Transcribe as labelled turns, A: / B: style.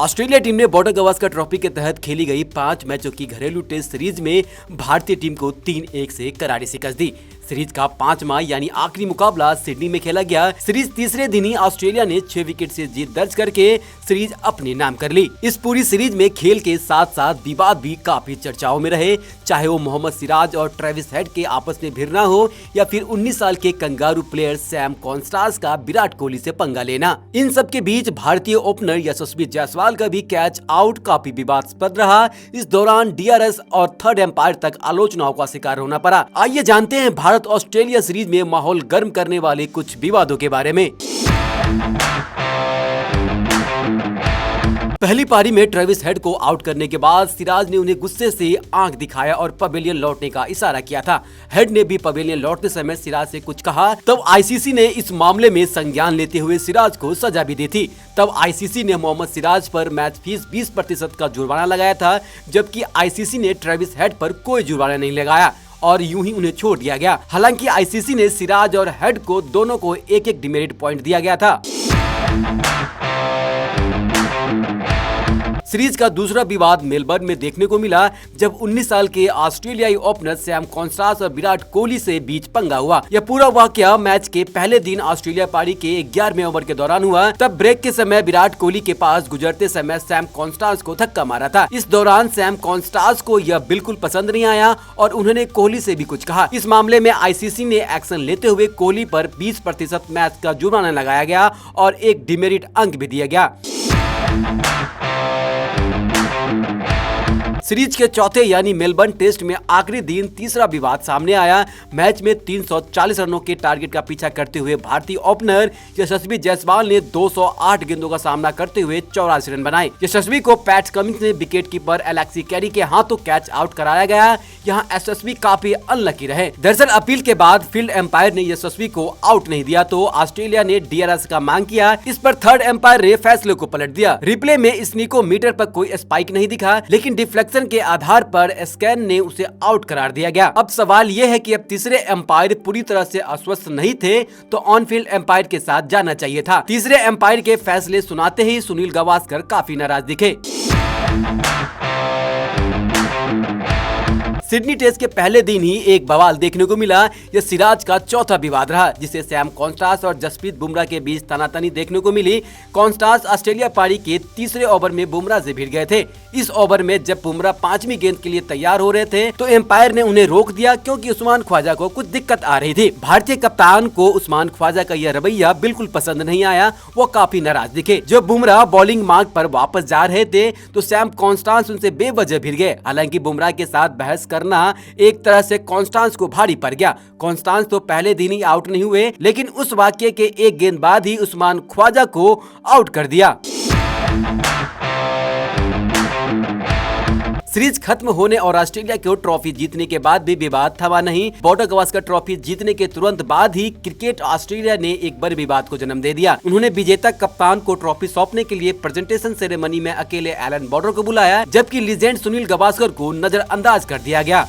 A: Australia team ने border Gavaskar trophy के तहत खेली गई 5 मैचों की घरेलू टेस्ट सीरीज में भारतीय टीम को 3-1 से करारी शिकस्त दी। सीरीज का 5वां यानी आखिरी मुकाबला सिडनी में खेला गया। सीरीज तीसरे दिन ही ऑस्ट्रेलिया ने 6 विकेट से जीत दर्ज करके सीरीज अपने नाम कर ली। इस पूरी सीरीज में खेल के साथ साथ विवाद भी काफी चर्चाओं में रहे, चाहे वो मोहम्मद सिराज और ट्रेविस हेड के आपस में भिड़ना हो या फिर 19 साल के कंगारू प्लेयर सैम कॉन्स्टांस का विराट कोहली से पंगा लेना। इन सब के बीच भारतीय ओपनर यशस्वी जायसवाल का भी कैच आउट काफी विवादास्पद रहा। इस दौरान डीआरएस और थर्ड एम्पायर तक आलोचनाओं का शिकार होना पड़ा। आइए जानते हैं भारत ऑस्ट्रेलिया सीरीज में माहौल गर्म करने वाले कुछ विवादों के बारे में। पहली पारी में ट्रेविस हेड को आउट करने के बाद सिराज ने उन्हें गुस्से से आंख दिखाया और पवेलियन लौटने का इशारा किया था। हेड ने भी पवेलियन लौटते समय सिराज से कुछ कहा। तब आईसीसी ने इस मामले में संज्ञान लेते हुए सिराज को सजा भी दी थी। तब आईसीसी ने मोहम्मद सिराज पर मैच फीस 20% का जुर्माना लगाया था, जबकि आईसीसी ने ट्रेविस हेड पर कोई जुर्माना नहीं लगाया और यूं ही उन्हें छोड़ दिया गया। हालांकि आईसीसी ने सिराज और हेड को दोनों को एक डिमेरिट पॉइंट दिया गया था। सीरीज का दूसरा विवाद मेलबर्न में देखने को मिला, जब 19 साल के ऑस्ट्रेलियाई ओपनर सैम कॉन्स्टांस और विराट कोहली से बीच पंगा हुआ। यह पूरा वाकया मैच के पहले दिन ऑस्ट्रेलिया पारी के 11वें ओवर के दौरान हुआ। तब ब्रेक के समय विराट कोहली के पास गुजरते समय सैम कॉन्स्टांस को धक्का मारा था। इस दौरान सैम कॉन्स्टांस को यह बिल्कुल पसंद नहीं आया और उन्होंने कोहली से भी कुछ कहा। इस मामले में आईसीसी ने एक्शन लेते हुए कोहली पर 20% मैच का जुर्माना लगाया गया और एक डिमेरिट अंक भी दिया गया। सीरीज के चौथे यानी मेलबर्न टेस्ट में आखिरी दिन तीसरा विवाद सामने आया। मैच में 340 रनों के टारगेट का पीछा करते हुए भारतीय ओपनर यशस्वी जायसवाल ने 208 गेंदों का सामना करते हुए 84 रन बनाए। यशस्वी को पैट कमिंस ने विकेट कीपर एलेक्सी कैरी के हाथों कैच आउट कराया गया। यहाँ यशस्वी काफी अनलकी रहे। दरअसल अपील के बाद फील्ड एम्पायर ने यशस्वी को आउट नहीं दिया तो ऑस्ट्रेलिया ने डीआरएस का मांग किया। इस पर थर्ड एम्पायर ने फैसले को पलट दिया। रिप्ले में स्नीको मीटर पर कोई स्पाइक नहीं दिखा, लेकिन डिफ्लेक्शन के आधार पर स्कैन ने उसे आउट करार दिया गया। अब सवाल यह है कि अब तीसरे एम्पायर पूरी तरह से आश्वस्त नहीं थे तो ऑन फील्ड एम्पायर के साथ जाना चाहिए था। तीसरे एम्पायर के फैसले सुनाते ही सुनील गावस्कर काफी नाराज दिखे। सिडनी टेस्ट के पहले दिन ही एक बवाल देखने को मिला। यह सिराज का चौथा विवाद रहा, जिसे सैम कॉन्स्टांस और जसप्रीत बुमराह के बीच तनातनी देखने को मिली। कॉन्स्टांस ऑस्ट्रेलिया पारी के तीसरे ओवर में बुमराह से भिड़ गए थे। इस ओवर में जब बुमराह 5वीं गेंद के लिए तैयार हो रहे थे तो एम्पायर ने उन्हें रोक दिया, क्योंकि उस्मान ख्वाजा को कुछ दिक्कत आ रही थी। भारतीय कप्तान को उस्मान ख्वाजा का यह रवैया बिल्कुल पसंद नहीं आया। वो काफी नाराज दिखे। जब बुमराह बॉलिंग मार्ग पर वापस जा रहे थे तो सैम कॉन्स्टांस उनसे बेवजह भिड़ गए। हालांकि बुमराह के साथ बहस करना एक तरह से कॉन्स्टांस को भारी पड़ गया। कॉन्स्टांस तो पहले दिन ही आउट नहीं हुए, लेकिन उस वाकये के एक गेंद बाद ही उस्मान ख्वाजा को आउट कर दिया। सीरीज खत्म होने और ऑस्ट्रेलिया को ट्रॉफी जीतने के बाद भी विवाद थमा नहीं। बॉर्डर गावस्कर ट्रॉफी जीतने के तुरंत बाद ही क्रिकेट ऑस्ट्रेलिया ने एक बड़े विवाद को जन्म दे दिया। उन्होंने विजेता कप्तान को ट्रॉफी सौंपने के लिए प्रेजेंटेशन सेरेमनी में अकेले एलन बॉर्डर को बुलाया, जबकि लीजेंड सुनील गावस्कर को नजरअंदाज कर दिया गया।